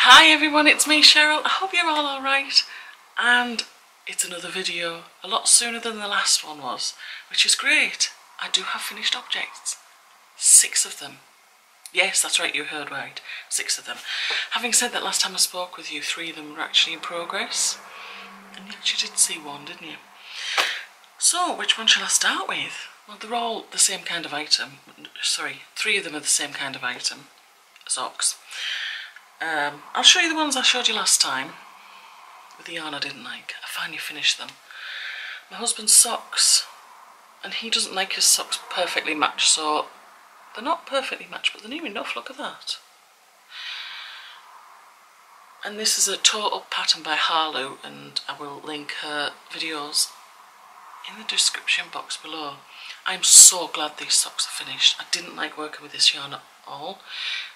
Hi everyone, it's me Cheryl. I hope you're all alright, and it's another video a lot sooner than the last one was, which is great. I do have finished objects, 6 of them. Yes, that's right, you heard right, 6 of them. Having said that, last time I spoke with you, 3 of them were actually in progress, and you actually did see one, didn't you? So, which one shall I start with? Well, they're all the same kind of item. Sorry, 3 of them are the same kind of item, socks. I'll show you the ones I showed you last time with the yarn I didn't like. I finally finished them. My husband's socks, and he doesn't like his socks perfectly matched, so they're not perfectly matched, but they're near enough. Look at that. And this is a toe-up pattern by Haalu, and I will link her videos in the description box below. I'm so glad these socks are finished. I didn't like working with this yarn at all.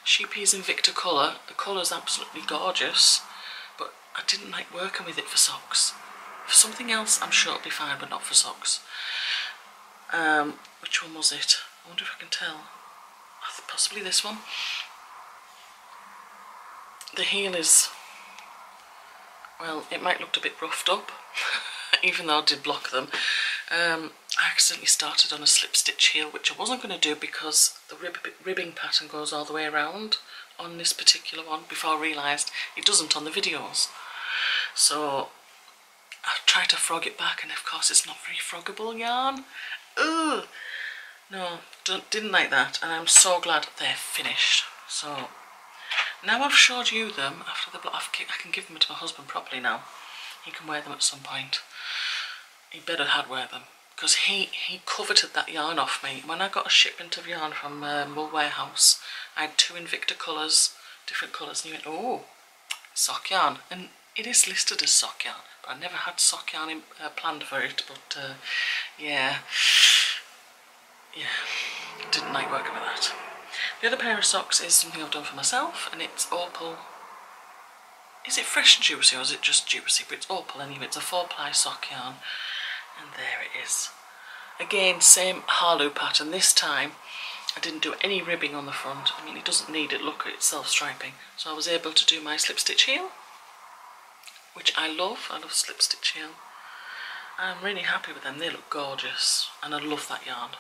Sheepy's Invicta colour. The colour's absolutely gorgeous, but I didn't like working with it for socks. For something else I'm sure it'll be fine, but not for socks. Which one was it? I wonder if I can tell. Possibly this one. The heel is, well, it might look a bit roughed up, even though I did block them. I accidentally started on a slip stitch heel, which I wasn't going to do because the ribbing pattern goes all the way around on this particular one, before I realised it doesn't on the videos. So I tried to frog it back, and of course it's not very froggable yarn. Ugh! No, didn't like that, and I'm so glad they're finished. So now I've showed you them, after the block, I can give them to my husband properly now. He can wear them at some point. He better had wear them, because he coveted that yarn off me. When I got a shipment of yarn from Wool Warehouse, I had 2 Invicta colours, different colours, and he went, oh, sock yarn. And it is listed as sock yarn, but I never had sock yarn planned for it, but yeah, didn't like working with that. The other pair of socks is something I've done for myself, and it's opal. Is it fresh and juicy, or is it just juicy? But it's opal anyway. It's a 4-ply sock yarn, and there it is. Again, same Haalu pattern. This time I didn't do any ribbing on the front. I mean, it doesn't need it. Look at it, self-striping. So I was able to do my slip stitch heel, which I love. I love slip stitch heel. I'm really happy with them. They look gorgeous, and I love that yarn.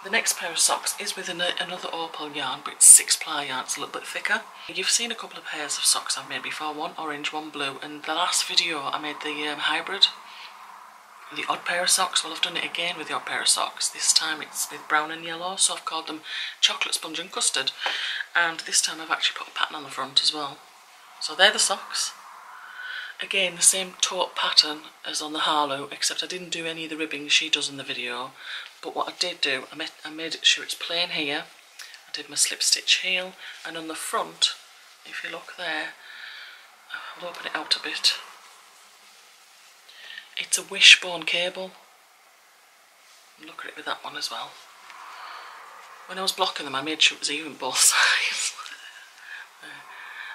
The next pair of socks is with another opal yarn, but it's 6-ply yarn. It's a little bit thicker. You've seen a couple of pairs of socks I've made before, one orange, one blue, and the last video I made the hybrid, the odd pair of socks. Well, I've done it again with the odd pair of socks. This time it's with brown and yellow, so I've called them chocolate sponge and custard, and this time I've actually put a pattern on the front as well. So they're the socks. Again, the same taupe pattern as on the Haalu, except I didn't do any of the ribbing she does in the video. But what I did do, I made sure it's plain here. I did my slip stitch heel, and on the front, if you look there, I'll open it out a bit. It's a Wishbone Cable. Look at it with that one as well. When I was blocking them, I made sure it was even both sides.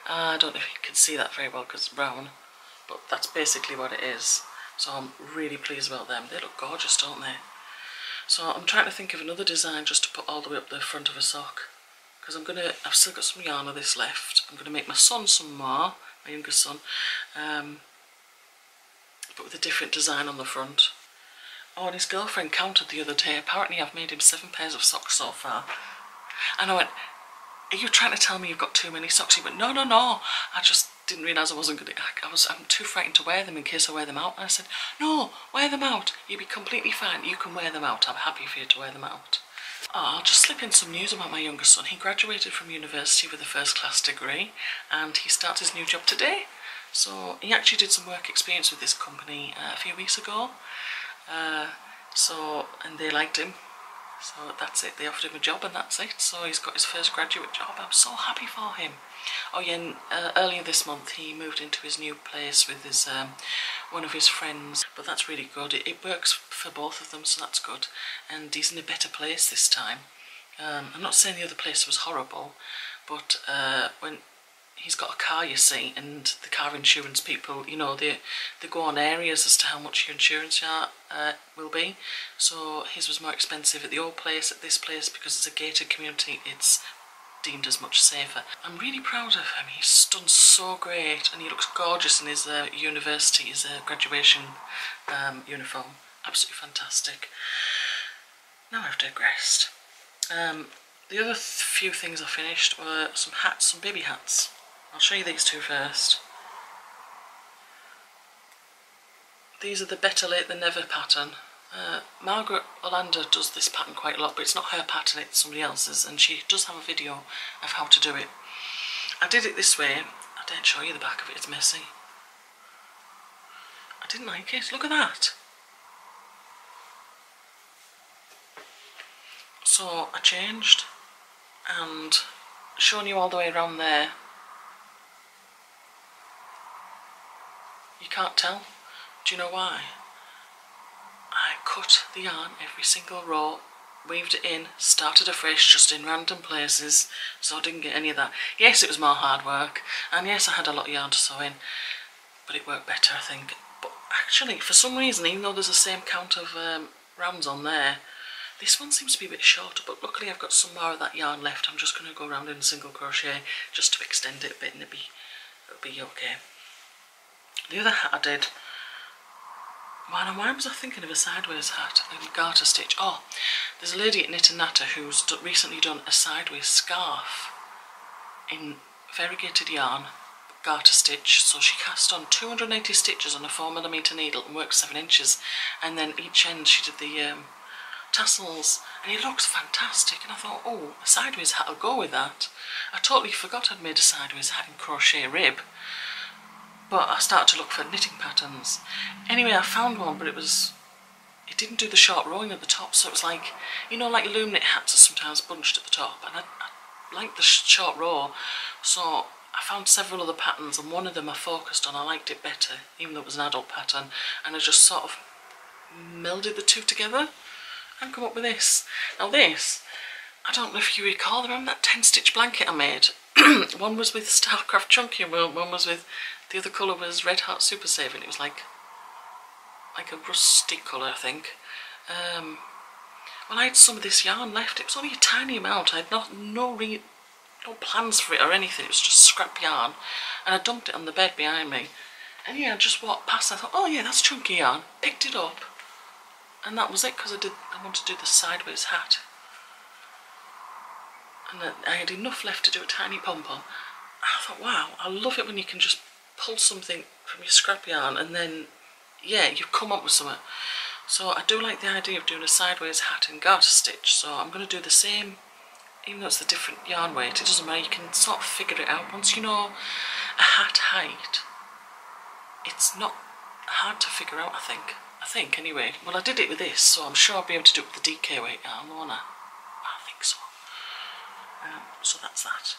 I don't know if you can see that very well because it's brown, but that's basically what it is. So I'm really pleased about them. They look gorgeous, don't they? So I'm trying to think of another design just to put all the way up the front of a sock, because I've still got some yarn of this left. I'm going to make my son some more, my younger son, but with a different design on the front. Oh, and his girlfriend counted the other day. Apparently I've made him 7 pairs of socks so far. And I went, are you trying to tell me you've got too many socks? He went, no, I just didn't realise I wasn't going to, I'm too frightened to wear them in case I wear them out. And I said, no, wear them out. You'll be completely fine. You can wear them out. I'm happy for you to wear them out. Oh, I'll just slip in some news about my younger son. He graduated from university with a 1st-class degree, and he starts his new job today. So he actually did some work experience with this company a few weeks ago. And they liked him. So that's it, they offered him a job, and that's it. So he's got his first graduate job. I'm so happy for him. Oh yeah, and earlier this month he moved into his new place with his one of his friends. But that's really good. It works for both of them, so that's good. And he's in a better place this time. I'm not saying the other place was horrible, but when he's got a car, you see, and the car insurance people, you know, they go on areas as to how much your insurance will be. So his was more expensive at the old place, at this place, because it's a gated community, it's deemed as much safer. I'm really proud of him. He's done so great, and he looks gorgeous in his university, his graduation uniform. Absolutely fantastic. Now I've digressed. The other few things I finished were some hats, some baby hats. I'll show you these two first. These are the Better Late Than Never pattern. Margaret Yolanda does this pattern quite a lot, but it's not her pattern, it's somebody else's, and she does have a video of how to do it. I did it this way. I didn't show you the back of it, it's messy. I didn't like it. Look at that. So I changed and showing you all the way around there. You can't tell. Do you know why? I cut the yarn every single row, weaved it in, started afresh just in random places, so I didn't get any of that. Yes, it was more hard work, and yes, I had a lot of yarn to sew in, but it worked better, I think. But actually, for some reason, even though there's the same count of rounds on there, this one seems to be a bit shorter, but luckily I've got some more of that yarn left. I'm just going to go around in single crochet just to extend it a bit, and it'll be okay. The other hat I did, why was I thinking of a sideways hat? A garter stitch. Oh, there's a lady at Knit and Natter who's recently done a sideways scarf in variegated yarn, garter stitch. So she cast on 280 stitches on a 4mm needle and worked 7 inches, and then each end she did the tassels, and it looks fantastic. And I thought, oh, a sideways hat will go with that. I totally forgot I'd made a sideways hat in crochet rib. But I started to look for knitting patterns. Anyway, I found one, but it didn't do the short rowing at the top, so it was like, you know, like loom knit hats are sometimes bunched at the top, and I like the short row, so I found several other patterns, and one of them I focused on. I liked it better, even though it was an adult pattern, and I just sort of melded the two together and come up with this. Now this, I don't know if you recall, remember that 10-stitch blanket I made? One was with Starcraft Chunky, and one was with, the other colour was Red Heart Super Saving. It was like a rusty colour, I think. Well, I had some of this yarn left. It was only a tiny amount. I had no plans for it or anything. It was just scrap yarn, and I dumped it on the bed behind me. And yeah, I just walked past. I thought, oh yeah, that's chunky yarn. Picked it up, and that was it, because I wanted to do the sideways hat. And I had enough left to do a tiny pom-pom. I thought, wow, I love it when you can just pull something from your scrap yarn and then, yeah, you come up with something. So I do like the idea of doing a sideways hat in garter stitch, so I'm going to do the same, even though it's a different yarn weight. It doesn't matter, you can sort of figure it out. Once you know a hat height, it's not hard to figure out, I think anyway. Well, I did it with this, so I'm sure I'll be able to do it with the DK weight yarn, won't I? I think so. So that's that.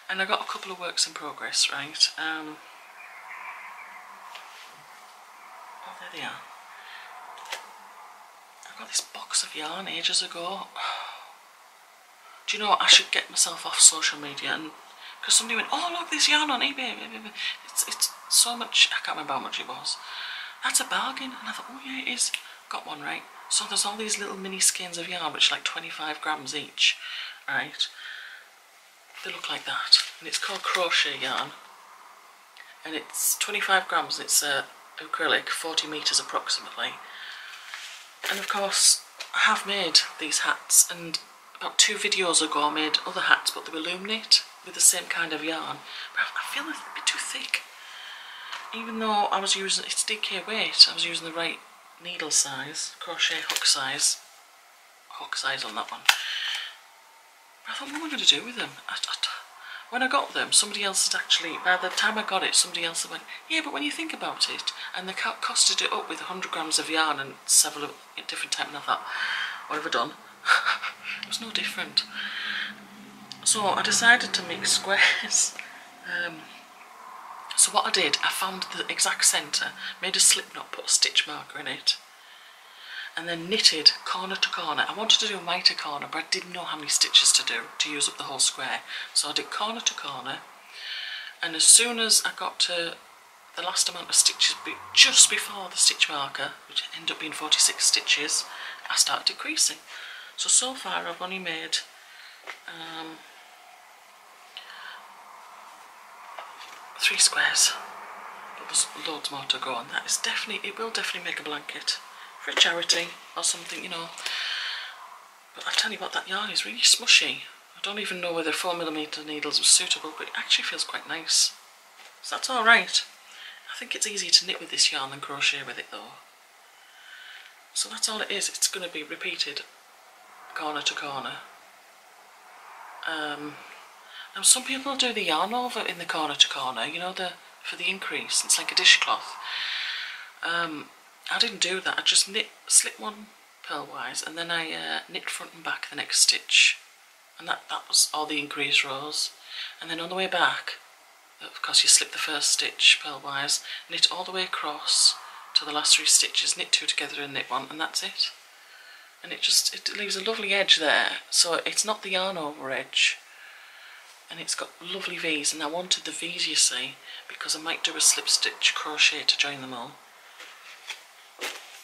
And I got a couple of works in progress, right? Oh, there they are. I got this box of yarn ages ago. Do you know what? I should get myself off social media, and because somebody went, oh look, this yarn on eBay. It's so much. I can't remember how much it was. That's a bargain. And I thought, oh yeah, it is. Got one, right? So there's all these little mini skeins of yarn, which are like 25 grams each, right? They look like that, and it's called crochet yarn, and it's 25 grams, and it's acrylic, 40 metres approximately. And of course I have made these hats, and about 2 videos ago I made other hats, but they were loom knit with the same kind of yarn, but I feel it's a bit too thick. Even though I was using, it's DK weight, I was using the right needle size, crochet hook size on that one. I thought, what am I going to do with them? When I got them, somebody else had actually, by the time I got it, somebody else had went, yeah, but when you think about it, and they costed it up with 100 grams of yarn and several of different types, and I thought, what have I done? It was no different. So I decided to make squares. So what I did, I found the exact centre, made a slip knot, put a stitch marker in it, and then knitted corner to corner. I wanted to do a mitre corner, but I didn't know how many stitches to do to use up the whole square. So I did corner to corner, and as soon as I got to the last amount of stitches, just before the stitch marker, which ended up being 46 stitches, I started decreasing. So far I've only made 3 squares, but there's loads more to go, and that is definitely, it will definitely make a blanket for a charity or something, you know. But I'll tell you what, that yarn is really smushy. I don't even know whether 4mm needles were suitable, but it actually feels quite nice. So that's alright. I think it's easier to knit with this yarn than crochet with it though. So that's all it is. It's going to be repeated corner to corner. Now some people do the yarn over in the corner to corner, you know, for the increase. It's like a dishcloth. I didn't do that. I just slip one purlwise, and then I knit front and back the next stitch, and that was all the increase rows. And then on the way back, of course, you slip the first stitch purlwise, knit all the way across to the last 3 stitches, knit 2 together and knit 1, and that's it. And it leaves a lovely edge there, so it's not the yarn over edge, and it's got lovely V's. And I wanted the V's, you see, because I might do a slip stitch crochet to join them all.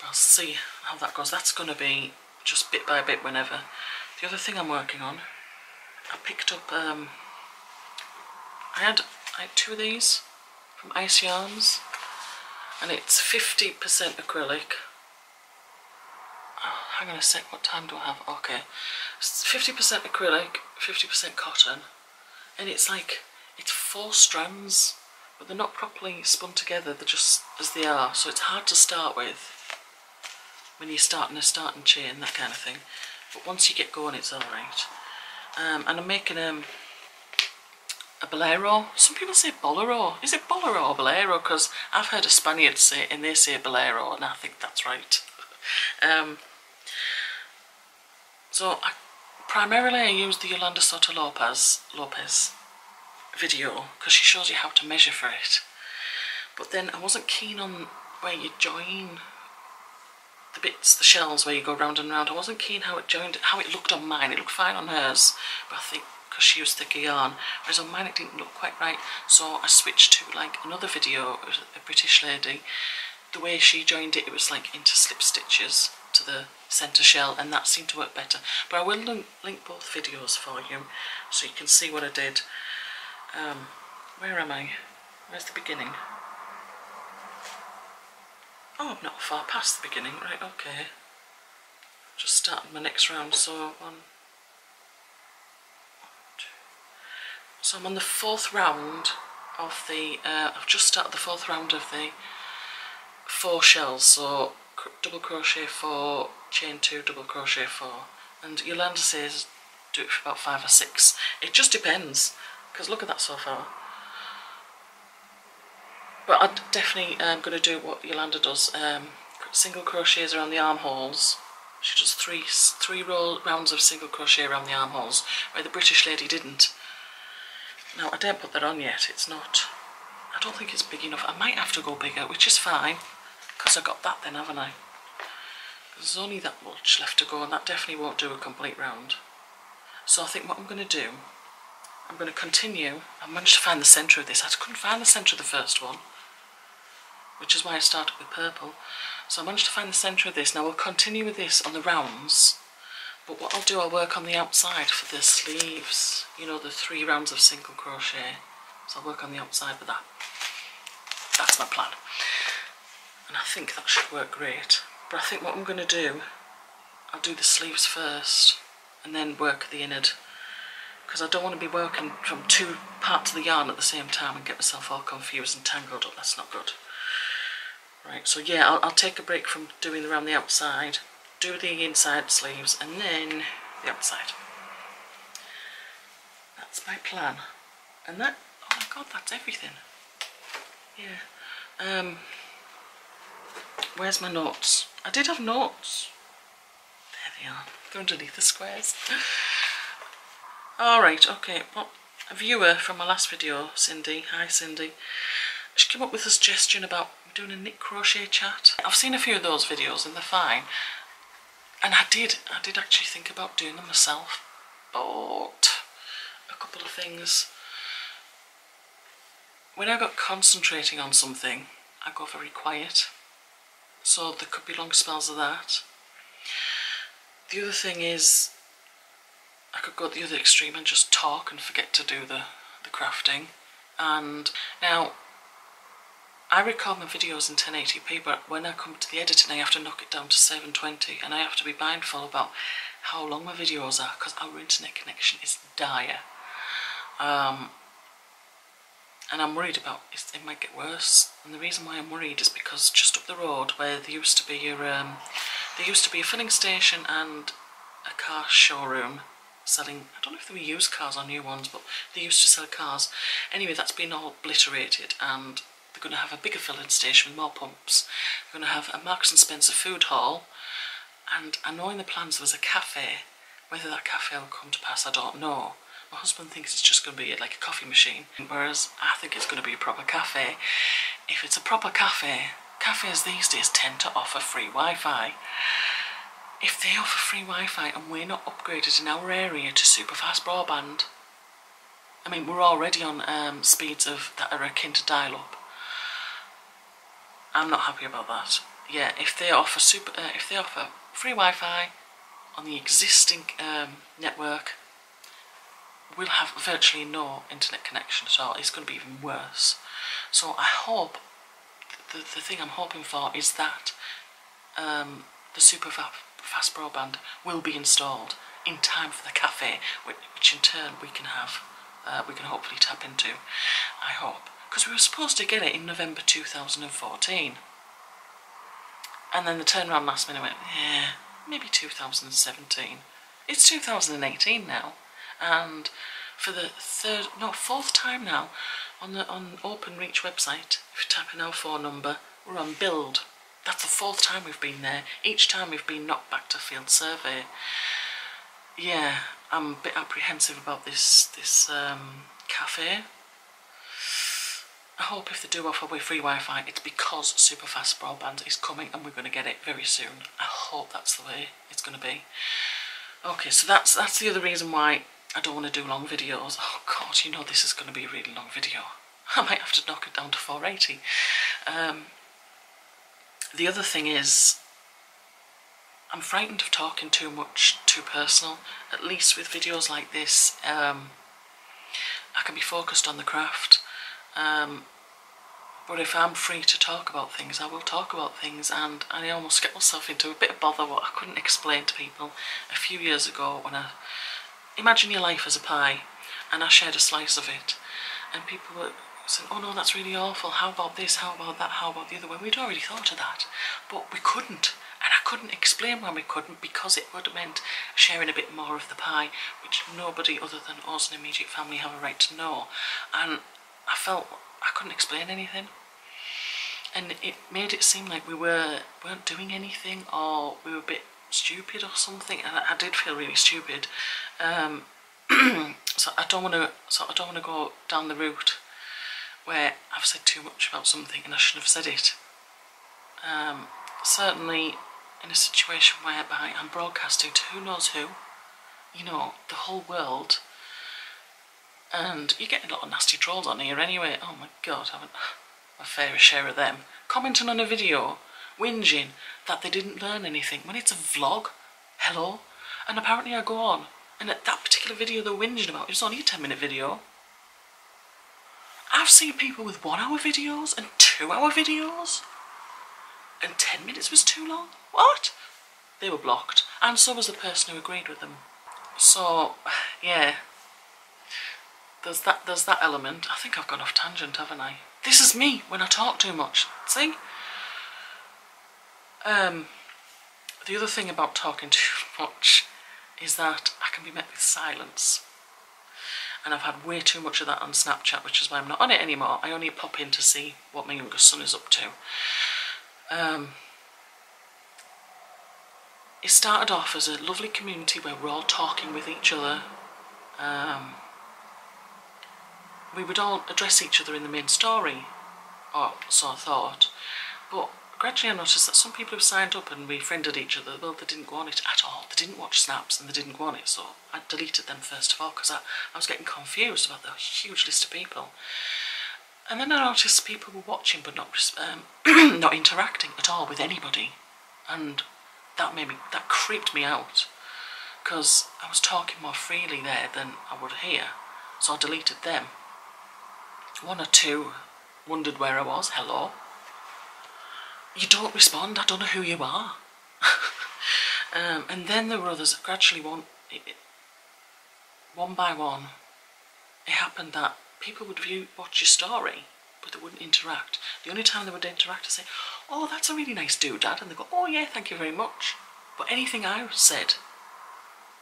I'll see how that goes. That's going to be just bit by bit whenever. The other thing I'm working on, I picked up, I had 2 of these from Ice Yarns, and it's 50% acrylic. Oh, hang on a sec, what time do I have? Okay, it's 50% acrylic, 50% cotton, and it's 4 strands, but they're not properly spun together, they're just as they are, so it's hard to start with when you're starting a starting chain, that kind of thing. But once you get going, it's alright. And I'm making a Bolero. Some people say Bolero. Is it Bolero or Bolero? Because I've heard a Spaniard say it and they say Bolero, and I think that's right. So primarily I use the Yolanda Soto Lopez video, because she shows you how to measure for it. But then I wasn't keen on where you join the bits, the shells where you go round and round. I wasn't keen how it looked on mine. It looked fine on hers, but I think because she used thicker yarn, whereas on mine it didn't look quite right. So I switched to another video. It was a British lady. The way she joined it, it was into slip stitches to the centre shell, and that seemed to work better. But I will link both videos for you so you can see what I did. Where am I? Where's the beginning? Oh, I'm not far past the beginning. Right, okay. Just started my next round, so so I'm on the 4th round of the, I've just started the 4th round of the 4 shells, so double crochet 4, chain 2, double crochet 4, and Yolanda says do it for about 5 or 6. It just depends, because look at that so far. But I'm definitely going to do what Yolanda does, single crochets around the armholes. She does three rounds of single crochet around the armholes, where the British lady didn't. Now I don't put that on yet, it's not, I don't think it's big enough. I might have to go bigger, which is fine, because I got that then, haven't I? There's only that much left to go, and that definitely won't do a complete round. So I think what I'm going to do, I'm going to continue. I managed to find the centre of this. I couldn't find the centre of the first one, which is why I started with purple. So I managed to find the centre of this. Now we'll continue with this on the rounds, but what I'll do, I'll work on the outside for the sleeves, you know, the 3 rounds of single crochet. So I'll work on the outside with that. That's my plan. And I think that should work great. But I think what I'm going to do, I'll do the sleeves first and then work the innard, because I don't want to be working from 2 parts of the yarn at the same time and get myself all confused and tangled up. That's not good. Right, so yeah, I'll take a break from doing around the outside, do the inside sleeves, and then the outside. That's my plan. And that, oh my god, that's everything. Yeah. Where's my notes? I did have notes. There they are. They're underneath the squares. Alright, okay. Well, a viewer from my last video, Cindy, hi Cindy, she came up with a suggestion about doing a knit crochet chat. I've seen a few of those videos and they're fine. And I did actually think about doing them myself. But a couple of things. When I got concentrating on something, I go very quiet. So there could be long spells of that. The other thing is, I could go the other extreme and just talk and forget to do the crafting. And now I record my videos in 1080p, but when I come to the editing I have to knock it down to 720, and I have to be mindful about how long my videos are because our internet connection is dire. And I'm worried about it might get worse, and the reason why I'm worried is because just up the road where there used to be a filling station and a car showroom selling, I don't know if they were used cars or new ones, but they used to sell cars. Anyway, that's been all obliterated, and they're going to have a bigger filling station with more pumps. They're going to have a Marks and Spencer food hall, and I know in the plans there was a cafe. Whether that cafe will come to pass, I don't know. My husband thinks it's just going to be like a coffee machine, whereas I think it's going to be a proper cafe. If it's a proper cafe, cafes these days tend to offer free Wi-Fi. If they offer free Wi-Fi and we're not upgraded in our area to super fast broadband, I mean we're already on speeds that are akin to dial-up. I'm not happy about that. Yeah, if they offer free Wi-Fi on the existing network, we'll have virtually no internet connection at all. It's going to be even worse. So I hope, the thing I'm hoping for is that the super fast broadband will be installed in time for the cafe, which in turn we can hopefully tap into, I hope. Because we were supposed to get it in November 2014. And then the turnaround last minute went, yeah, maybe 2017. It's 2018 now. And for the fourth time now, on OpenReach website, if you type in our phone number, we're on build. That's the fourth time we've been there. Each time we've been knocked back to field survey. Yeah, I'm a bit apprehensive about this cafe. I hope if they do offer free Wi-Fi, it's because super fast broadband is coming and we're going to get it very soon. I hope that's the way it's going to be. Okay, so that's the other reason why I don't want to do long videos. Oh God, you know this is going to be a really long video. I might have to knock it down to 480. The other thing is, I'm frightened of talking too much, too personal. At least with videos like this, I can be focused on the craft. But if I'm free to talk about things, I will talk about things, and I almost get myself into a bit of bother what I couldn't explain to people a few years ago when imagine your life as a pie, and I shared a slice of it, and people were saying, oh no, that's really awful, how about this, how about that, how about the other way. We'd already thought of that, but we couldn't, and I couldn't explain why we couldn't, because it would have meant sharing a bit more of the pie, which nobody other than us and immediate family have a right to know. And I felt I couldn't explain anything, and it made it seem like we weren't doing anything, or we were a bit stupid or something, and I did feel really stupid. So I don't want to go down the route where I've said too much about something and I shouldn't have said it. Certainly in a situation whereby I'm broadcasting to who knows who, you know, the whole world, and you're getting a lot of nasty trolls on here anyway. Oh my God, I haven't a fair share of them commenting on a video, whinging that they didn't learn anything when it's a vlog. Hello. And apparently I go on, and at that particular video they're whinging about, it was only a 10-minute video. I've seen people with 1 hour videos and 2 hour videos, and 10 minutes was too long. What? They were blocked, and so was the person who agreed with them. So yeah, there's that element. I think I've gone off tangent, haven't I? This is me when I talk too much. See? The other thing about talking too much is that I can be met with silence. And I've had way too much of that on Snapchat, which is why I'm not on it anymore. I only pop in to see what my younger son is up to. It started off as a lovely community where we're all talking with each other. We would all address each other in the main story, or so I thought. But gradually I noticed that some people who signed up and we friended each other, well, they didn't go on it at all. They didn't watch snaps and they didn't go on it, so I deleted them first of all because I was getting confused about the huge list of people. And then I noticed people were watching but not not interacting at all with anybody, and that creeped me out, because I was talking more freely there than I would here, so I deleted them. one or two wondered where I was. Hello. You don't respond. I don't know who you are. And then there were others that gradually, one by one, it happened that people would watch your story, but they wouldn't interact. The only time they would interact is say, "Oh, that's a really nice doodad," and they go, "Oh yeah, thank you very much." But anything I said,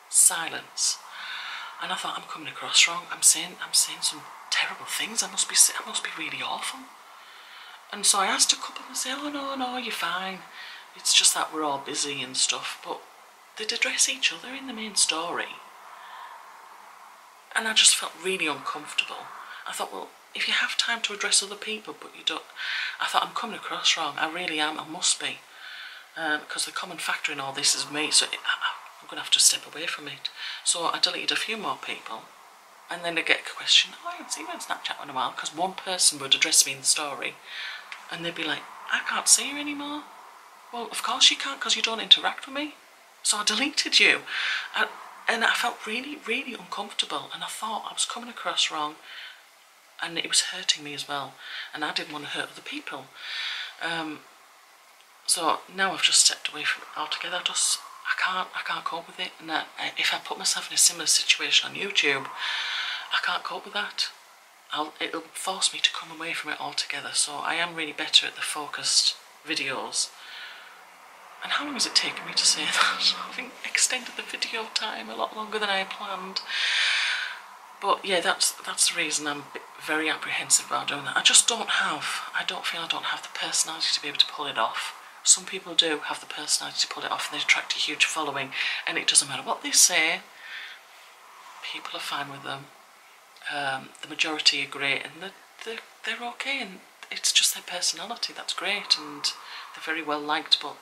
silence. And I thought, I'm coming across wrong. I'm saying some terrible things. I must be really awful. And so I asked a couple, and they say, "Oh no, you're fine. It's just that we're all busy and stuff." But they'd address each other in the main story. And I just felt really uncomfortable. I thought, well, if you have time to address other people, but you don't... I thought, I'm coming across wrong. I really am. I must be. Because the common factor in all this is me, so I'm going to have to step away from it. So I deleted a few more people. And then I get a question, "Oh, I haven't seen you on Snapchat in a while," because one person would address me in the story. And they'd be like, "I can't see you anymore." Well, of course you can't, because you don't interact with me. So I deleted you. And I felt really, really uncomfortable, and I thought I was coming across wrong, and it was hurting me as well, and I didn't want to hurt other people. So now I've just stepped away from it altogether. I can't cope with it, and if I put myself in a similar situation on YouTube, I can't cope with that. It'll force me to come away from it altogether. So I am really better at the focused videos. And how long has it taken me to say that? I think extended the video time a lot longer than I planned. But yeah, that's the reason I'm very apprehensive about doing that. I don't feel I don't have the personality to be able to pull it off. Some people do have the personality to pull it off, and they attract a huge following, and it doesn't matter what they say, people are fine with them. The majority are great, and they're okay, and it's just their personality that's great, and they're very well liked. But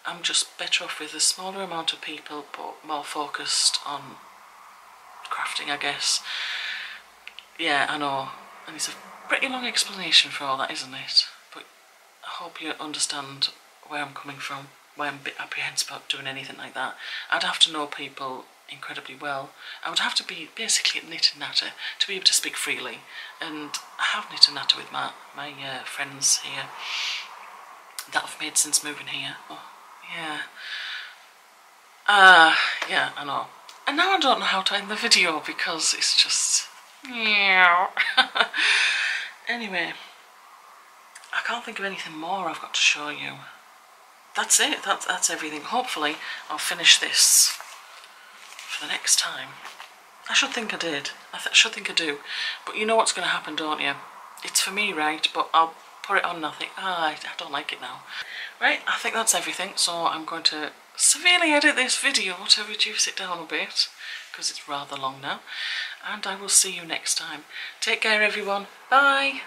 I'm just better off with a smaller amount of people, but more focused on crafting, I guess. Yeah, I know, and it's a pretty long explanation for all that, isn't it? But I hope you understand where I'm coming from, why I'm a bit apprehensive about doing anything like that. I'd have to know people incredibly well. I would have to be basically a knit and natter to be able to speak freely, and I have knit and natter with my friends here that I've made since moving here. Oh, yeah. Yeah, I know. And now I don't know how to end the video because it's just... Anyway, I can't think of anything more I've got to show you. That's it, that's everything. Hopefully I'll finish this for the next time. I should think I did. I should think I do. But you know what's going to happen, don't you? It's for me, right? But I'll put it on and I think, I don't like it now. Right, I think that's everything. So I'm going to severely edit this video to reduce it down a bit, because it's rather long now. And I will see you next time. Take care, everyone. Bye.